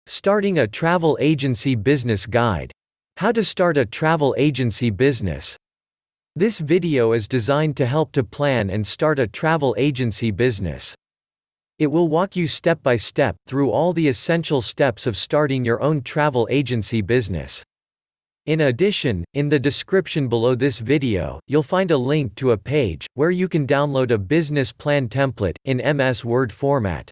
Starting a travel agency business guide. How to start a travel agency business. This video is designed to help to plan and start a travel agency business. It will walk you step by step through all the essential steps of starting your own travel agency business. In addition, in the description below this video, you'll find a link to a page where you can download a business plan template in MS Word format.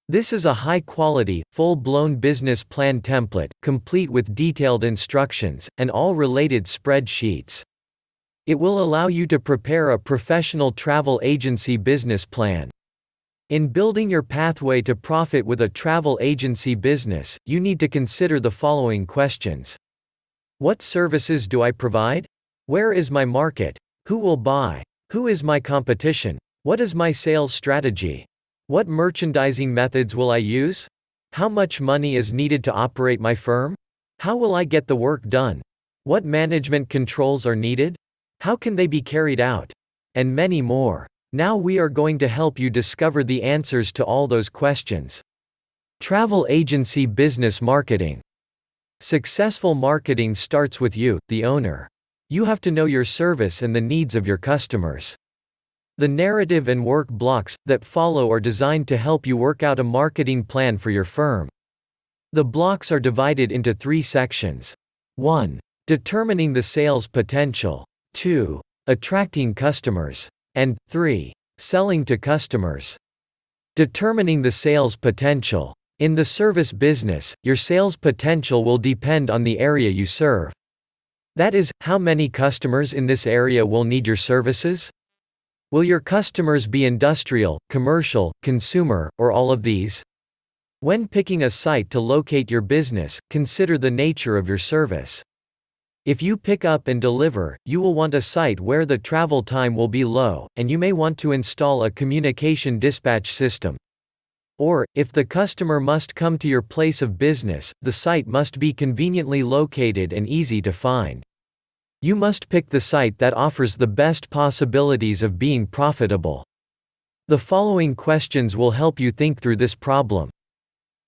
This is a high-quality, full-blown business plan template, complete with detailed instructions and all related spreadsheets. It will allow you to prepare a professional travel agency business plan. In building your pathway to profit with a travel agency business, you need to consider the following questions. What services do I provide? Where is my market? Who will buy? Who is my competition? What is my sales strategy? What merchandising methods will I use? How much money is needed to operate my firm? How will I get the work done? What management controls are needed? How can they be carried out? And many more. Now we are going to help you discover the answers to all those questions. Travel agency business marketing. Successful marketing starts with you, the owner. You have to know your service and the needs of your customers. The narrative and work blocks that follow are designed to help you work out a marketing plan for your firm. The blocks are divided into 3 sections. 1. Determining the sales potential. 2. Attracting customers. And 3. Selling to customers. Determining the sales potential. In the service business, your sales potential will depend on the area you serve. That is, how many customers in this area will need your services? Will your customers be industrial, commercial, consumer, or all of these? When picking a site to locate your business, consider the nature of your service. If you pick up and deliver, you will want a site where the travel time will be low, and you may want to install a communication dispatch system. Or, if the customer must come to your place of business, the site must be conveniently located and easy to find. You must pick the site that offers the best possibilities of being profitable. The following questions will help you think through this problem.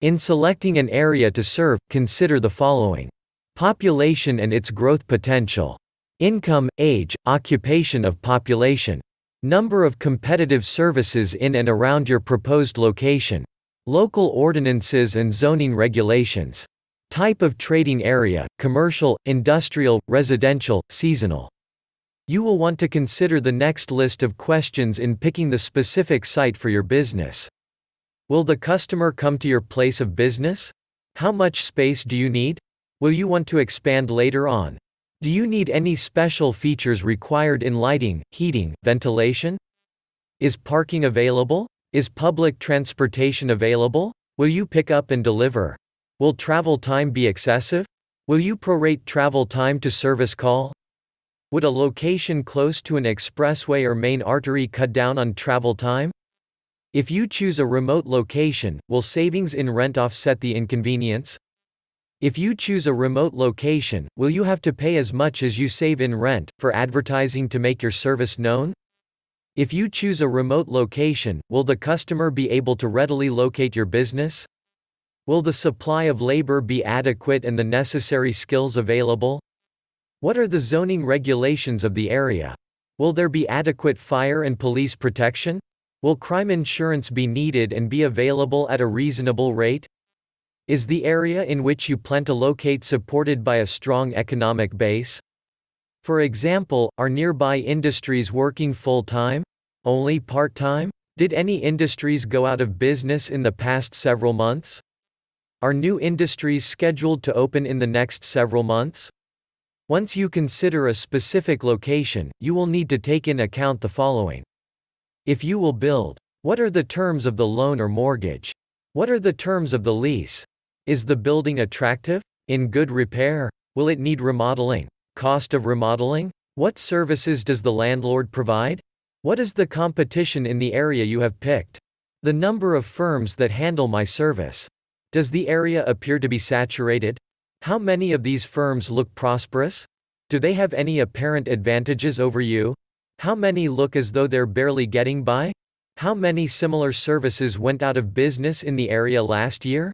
In selecting an area to serve, consider the following. Population and its growth potential. Income, age, occupation of population. Number of competitive services in and around your proposed location. Local ordinances and zoning regulations. Type of trading area, commercial, industrial, residential, seasonal. You will want to consider the next list of questions in picking the specific site for your business. Will the customer come to your place of business? How much space do you need? Will you want to expand later on? Do you need any special features required in lighting, heating, ventilation? Is parking available? Is public transportation available? Will you pick up and deliver? Will travel time be excessive? Will you prorate travel time to service call? Would a location close to an expressway or main artery cut down on travel time? If you choose a remote location, will savings in rent offset the inconvenience? If you choose a remote location, will you have to pay as much as you save in rent for advertising to make your service known? If you choose a remote location, will the customer be able to readily locate your business? Will the supply of labor be adequate and the necessary skills available? What are the zoning regulations of the area? Will there be adequate fire and police protection? Will crime insurance be needed and be available at a reasonable rate? Is the area in which you plan to locate supported by a strong economic base? For example, are nearby industries working full-time? Only part-time? Did any industries go out of business in the past several months? Are new industries scheduled to open in the next several months? Once you consider a specific location, you will need to take in account the following. If you will build, what are the terms of the loan or mortgage? What are the terms of the lease? Is the building attractive? In good repair? Will it need remodeling? Cost of remodeling? What services does the landlord provide? What is the competition in the area you have picked? The number of firms that handle my service. Does the area appear to be saturated? How many of these firms look prosperous? Do they have any apparent advantages over you? How many look as though they're barely getting by? How many similar services went out of business in the area last year?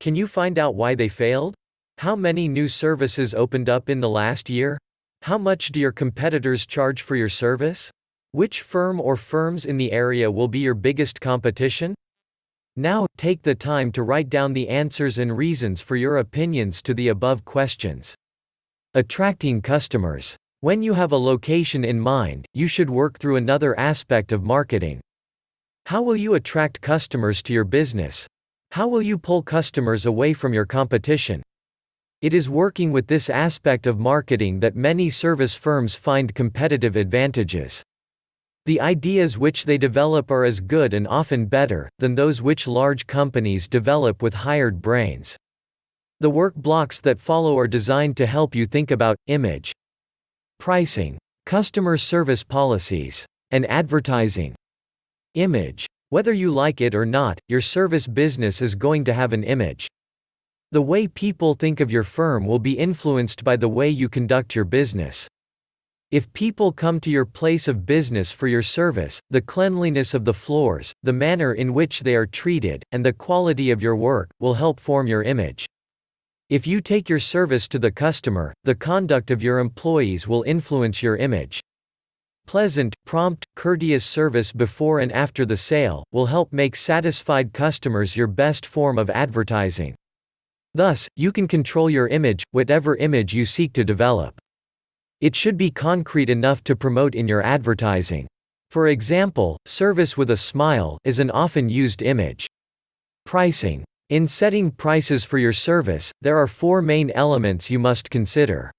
Can you find out why they failed? How many new services opened up in the last year? How much do your competitors charge for your service? Which firm or firms in the area will be your biggest competition? Now, take the time to write down the answers and reasons for your opinions to the above questions. Attracting customers. When you have a location in mind, you should work through another aspect of marketing. How will you attract customers to your business? How will you pull customers away from your competition? It is working with this aspect of marketing that many service firms find competitive advantages. The ideas which they develop are as good and often better than those which large companies develop with hired brains. The work blocks that follow are designed to help you think about image, pricing, customer service policies, and advertising. Image. Whether you like it or not, your service business is going to have an image. The way people think of your firm will be influenced by the way you conduct your business. If people come to your place of business for your service, the cleanliness of the floors, the manner in which they are treated, and the quality of your work will help form your image. If you take your service to the customer, the conduct of your employees will influence your image. Pleasant, prompt, courteous service before and after the sale will help make satisfied customers your best form of advertising. Thus, you can control your image, whatever image you seek to develop. It should be concrete enough to promote in your advertising. For example, service with a smile is an often used image. Pricing. In setting prices for your service, there are 4 main elements you must consider.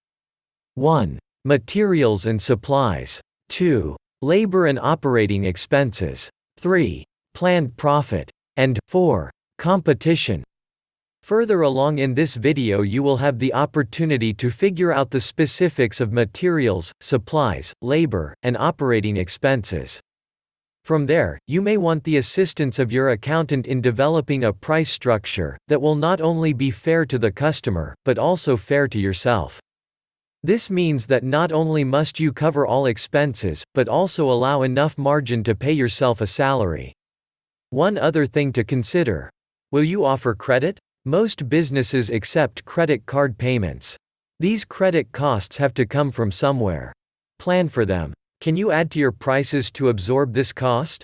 1. Materials and supplies. 2. Labor and operating expenses. 3. Planned profit. And 4. Competition. Further along in this video you will have the opportunity to figure out the specifics of materials, supplies, labor, and operating expenses. From there, you may want the assistance of your accountant in developing a price structure that will not only be fair to the customer, but also fair to yourself. This means that not only must you cover all expenses, but also allow enough margin to pay yourself a salary. One other thing to consider. Will you offer credit? Most businesses accept credit card payments. These credit costs have to come from somewhere. Plan for them. Can you add to your prices to absorb this cost?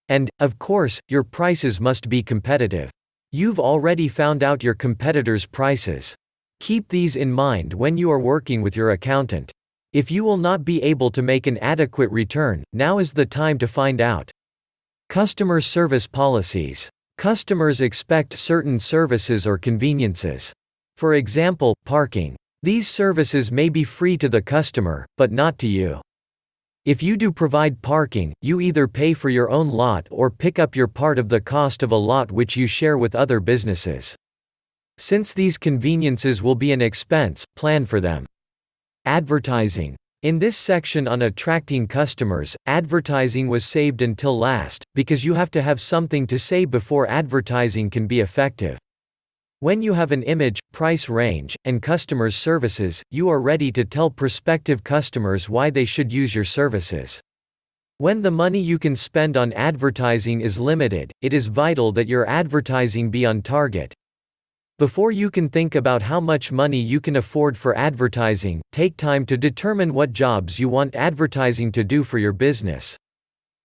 And, of course, your prices must be competitive. You've already found out your competitors' prices. Keep these in mind when you are working with your accountant. If you will not be able to make an adequate return, now is the time to find out. Customer service policies. Customers expect certain services or conveniences. For example, parking. These services may be free to the customer, but not to you. If you do provide parking, you either pay for your own lot or pick up your part of the cost of a lot which you share with other businesses. Since these conveniences will be an expense, plan for them. Advertising. In this section on attracting customers, advertising was saved until last, because you have to have something to say before advertising can be effective. When you have an image, price range, and customers' services, you are ready to tell prospective customers why they should use your services. When the money you can spend on advertising is limited, it is vital that your advertising be on target. Before you can think about how much money you can afford for advertising, take time to determine what jobs you want advertising to do for your business.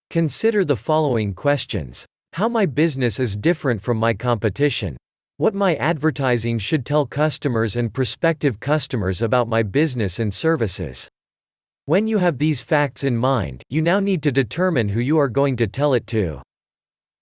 Consider the following questions. How my business is different from my competition. What my advertising should tell customers and prospective customers about my business and services. When you have these facts in mind, you now need to determine who you are going to tell it to.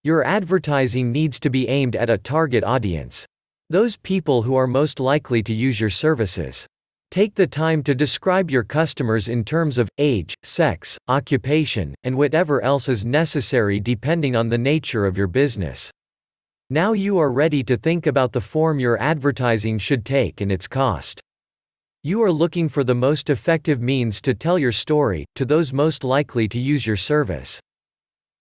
Your advertising needs to be aimed at a target audience. Those people who are most likely to use your services. Take the time to describe your customers in terms of age, sex, occupation, and whatever else is necessary depending on the nature of your business. Now you are ready to think about the form your advertising should take and its cost. You are looking for the most effective means to tell your story to those most likely to use your service.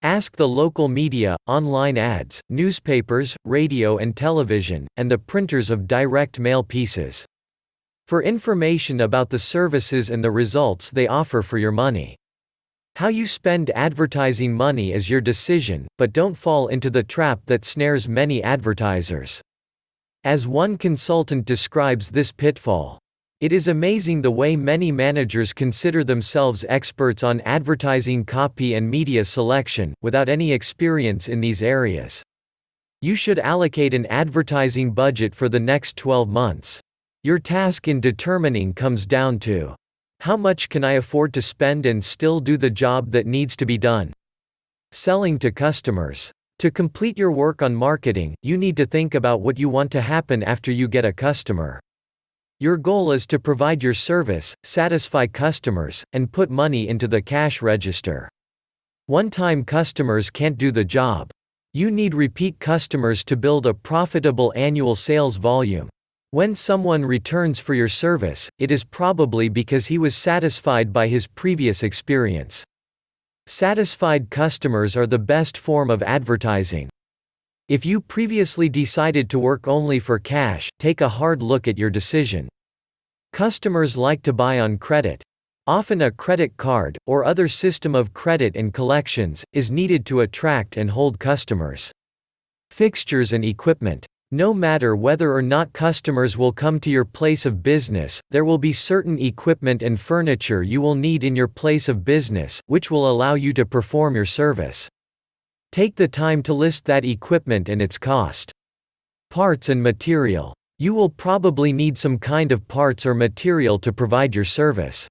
Ask the local media, online ads, newspapers, radio and television, and the printers of direct mail pieces. For information about the services and the results they offer for your money. How you spend advertising money is your decision, but don't fall into the trap that snares many advertisers. As one consultant describes this pitfall, "It is amazing the way many managers consider themselves experts on advertising copy and media selection, without any experience in these areas. You should allocate an advertising budget for the next 12 months. Your task in determining comes down to, how much can I afford to spend and still do the job that needs to be done?" Selling to customers. To complete your work on marketing, you need to think about what you want to happen after you get a customer. Your goal is to provide your service, satisfy customers, and put money into the cash register. One-time customers can't do the job. You need repeat customers to build a profitable annual sales volume. When someone returns for your service, it is probably because he was satisfied by his previous experience. Satisfied customers are the best form of advertising. If you previously decided to work only for cash, take a hard look at your decision. Customers like to buy on credit. Often a credit card, or other system of credit and collections, is needed to attract and hold customers. Fixtures and equipment. No matter whether or not customers will come to your place of business, there will be certain equipment and furniture you will need in your place of business, which will allow you to perform your service. Take the time to list that equipment and its cost. Parts and material. You will probably need some kind of parts or material to provide your service.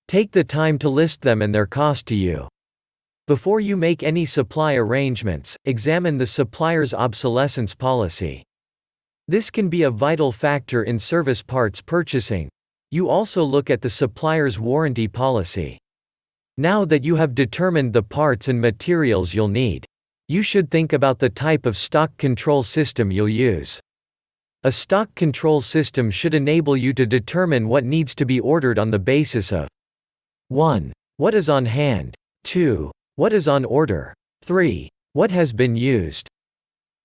Take the time to list them and their cost to you. Before you make any supply arrangements, examine the supplier's obsolescence policy. This can be a vital factor in service parts purchasing. You also look at the supplier's warranty policy. Now that you have determined the parts and materials you'll need, you should think about the type of stock control system you'll use. A stock control system should enable you to determine what needs to be ordered on the basis of 1. What is on hand? 2. What is on order? 3. What has been used?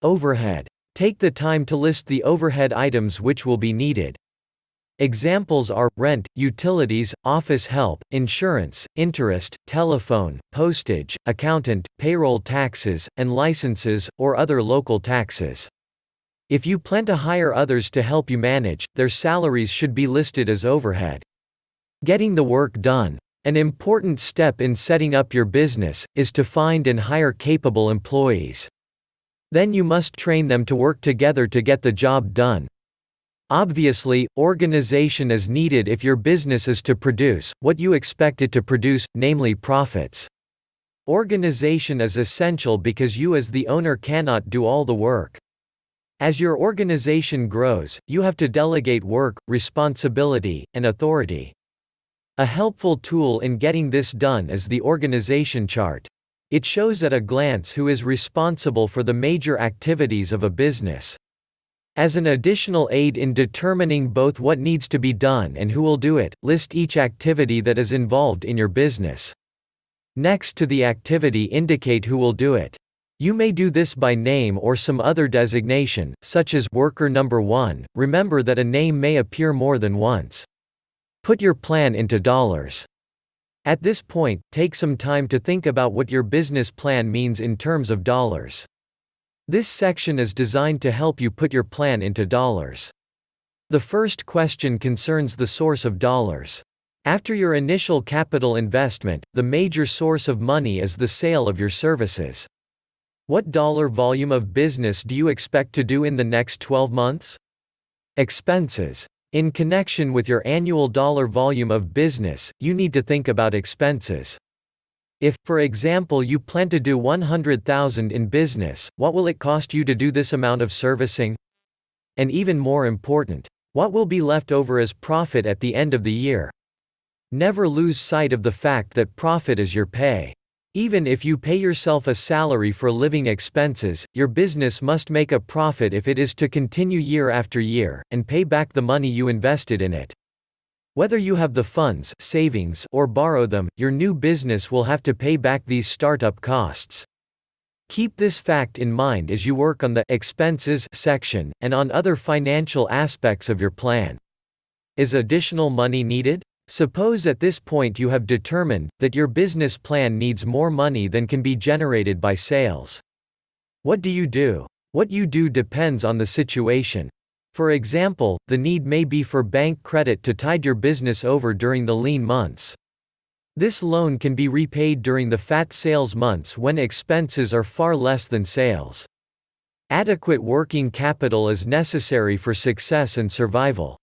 Overhead. Take the time to list the overhead items which will be needed. Examples are rent, utilities, office help, insurance, interest, telephone, postage, accountant, payroll taxes, and licenses, or other local taxes. If you plan to hire others to help you manage, their salaries should be listed as overhead. Getting the work done. An important step in setting up your business is to find and hire capable employees. Then you must train them to work together to get the job done. Obviously, organization is needed if your business is to produce what you expect it to produce, namely profits. Organization is essential because you as the owner cannot do all the work. As your organization grows, you have to delegate work, responsibility, and authority. A helpful tool in getting this done is the organization chart. It shows at a glance who is responsible for the major activities of a business. As an additional aid in determining both what needs to be done and who will do it, list each activity that is involved in your business. Next to the activity, indicate who will do it. You may do this by name or some other designation, such as worker number 1. Remember that a name may appear more than once. Put your plan into dollars. At this point, take some time to think about what your business plan means in terms of dollars. This section is designed to help you put your plan into dollars. The first question concerns the source of dollars. After your initial capital investment, the major source of money is the sale of your services. What dollar volume of business do you expect to do in the next 12 months? Expenses. In connection with your annual dollar volume of business, you need to think about expenses. If, for example, you plan to do $100,000 in business, what will it cost you to do this amount of servicing? And even more important, what will be left over as profit at the end of the year? Never lose sight of the fact that profit is your pay. Even if you pay yourself a salary for living expenses, your business must make a profit if it is to continue year after year, and pay back the money you invested in it. Whether you have the funds, savings, or borrow them, your new business will have to pay back these startup costs. Keep this fact in mind as you work on the expenses section, and on other financial aspects of your plan. Is additional money needed? Suppose at this point you have determined that your business plan needs more money than can be generated by sales. What do you do? What you do depends on the situation. For example, the need may be for bank credit to tide your business over during the lean months. This loan can be repaid during the fat sales months when expenses are far less than sales. Adequate working capital is necessary for success and survival.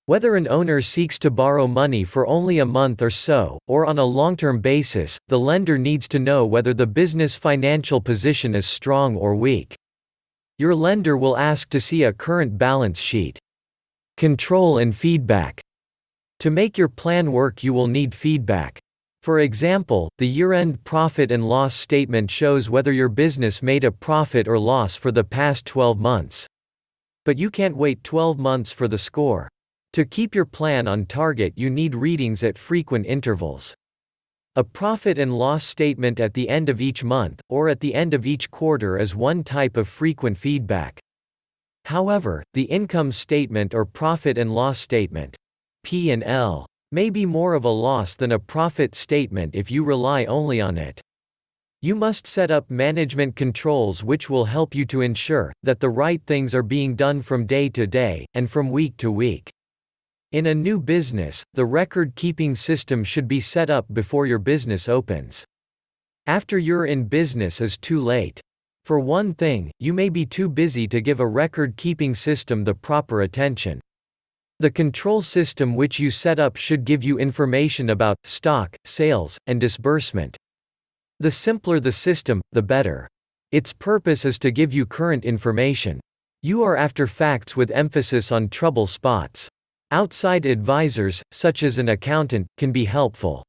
Whether an owner seeks to borrow money for only a month or so, or on a long-term basis, the lender needs to know whether the business financial position is strong or weak. Your lender will ask to see a current balance sheet. Control and feedback. To make your plan work, you will need feedback. For example, the year-end profit and loss statement shows whether your business made a profit or loss for the past 12 months. But you can't wait 12 months for the score. To keep your plan on target, you need readings at frequent intervals. A profit and loss statement at the end of each month, or at the end of each quarter, is one type of frequent feedback. However, the income statement or profit and loss statement, P&L, may be more of a loss than a profit statement if you rely only on it. You must set up management controls which will help you to ensure that the right things are being done from day to day, and from week to week. In a new business, the record-keeping system should be set up before your business opens. After you're in business is too late. For one thing, you may be too busy to give a record-keeping system the proper attention. The control system which you set up should give you information about stock, sales, and disbursement. The simpler the system, the better. Its purpose is to give you current information. You are after facts with emphasis on trouble spots. Outside advisors, such as an accountant, can be helpful.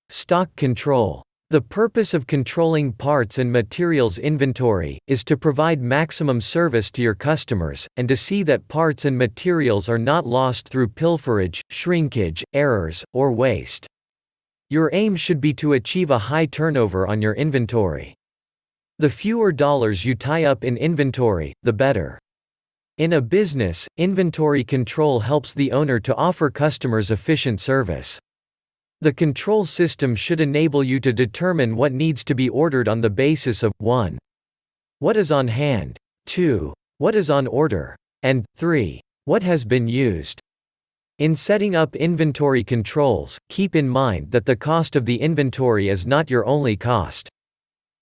Stock control. The purpose of controlling parts and materials inventory is to provide maximum service to your customers, and to see that parts and materials are not lost through pilferage, shrinkage, errors, or waste. Your aim should be to achieve a high turnover on your inventory. The fewer dollars you tie up in inventory, the better. In a business, inventory control helps the owner to offer customers efficient service. The control system should enable you to determine what needs to be ordered on the basis of 1. What is on hand, 2. What is on order, and 3. What has been used. In setting up inventory controls, keep in mind that the cost of the inventory is not your only cost.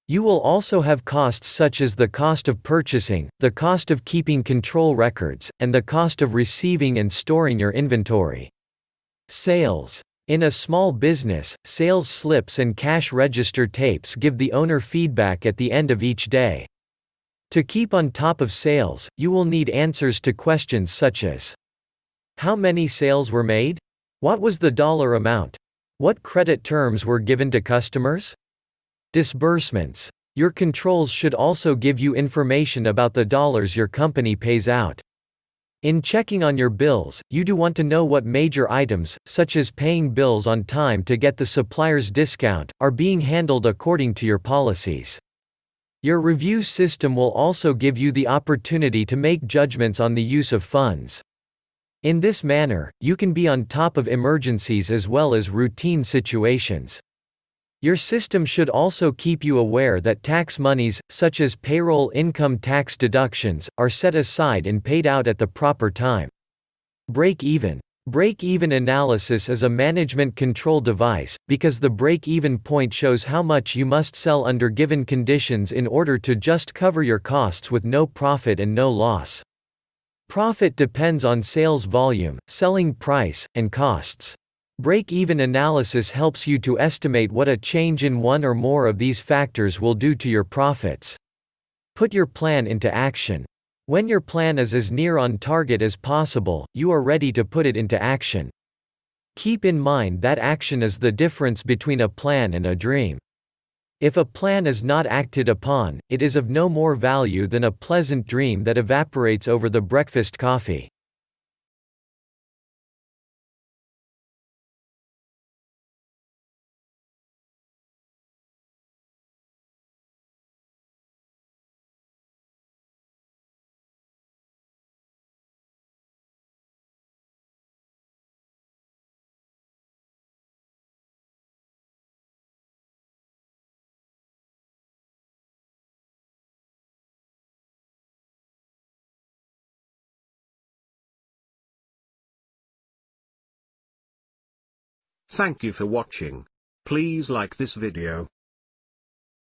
You will also have costs such as the cost of purchasing, the cost of keeping control records, and the cost of receiving and storing your inventory. Sales. In a small business, sales slips and cash register tapes give the owner feedback at the end of each day. To keep on top of sales, you will need answers to questions such as: how many sales were made? What was the dollar amount? What credit terms were given to customers? Disbursements. Your controls should also give you information about the dollars your company pays out. In checking on your bills, you do want to know what major items, such as paying bills on time to get the supplier's discount, are being handled according to your policies. Your review system will also give you the opportunity to make judgments on the use of funds. In this manner, you can be on top of emergencies as well as routine situations. Your system should also keep you aware that tax monies, such as payroll income tax deductions, are set aside and paid out at the proper time. Break-even. Break-even analysis is a management control device, because the break-even point shows how much you must sell under given conditions in order to just cover your costs with no profit and no loss. Profit depends on sales volume, selling price, and costs. Break-even analysis helps you to estimate what a change in one or more of these factors will do to your profits. Put your plan into action. When your plan is as near on target as possible, you are ready to put it into action. Keep in mind that action is the difference between a plan and a dream. If a plan is not acted upon, it is of no more value than a pleasant dream that evaporates over the breakfast coffee. Thank you for watching. Please like this video.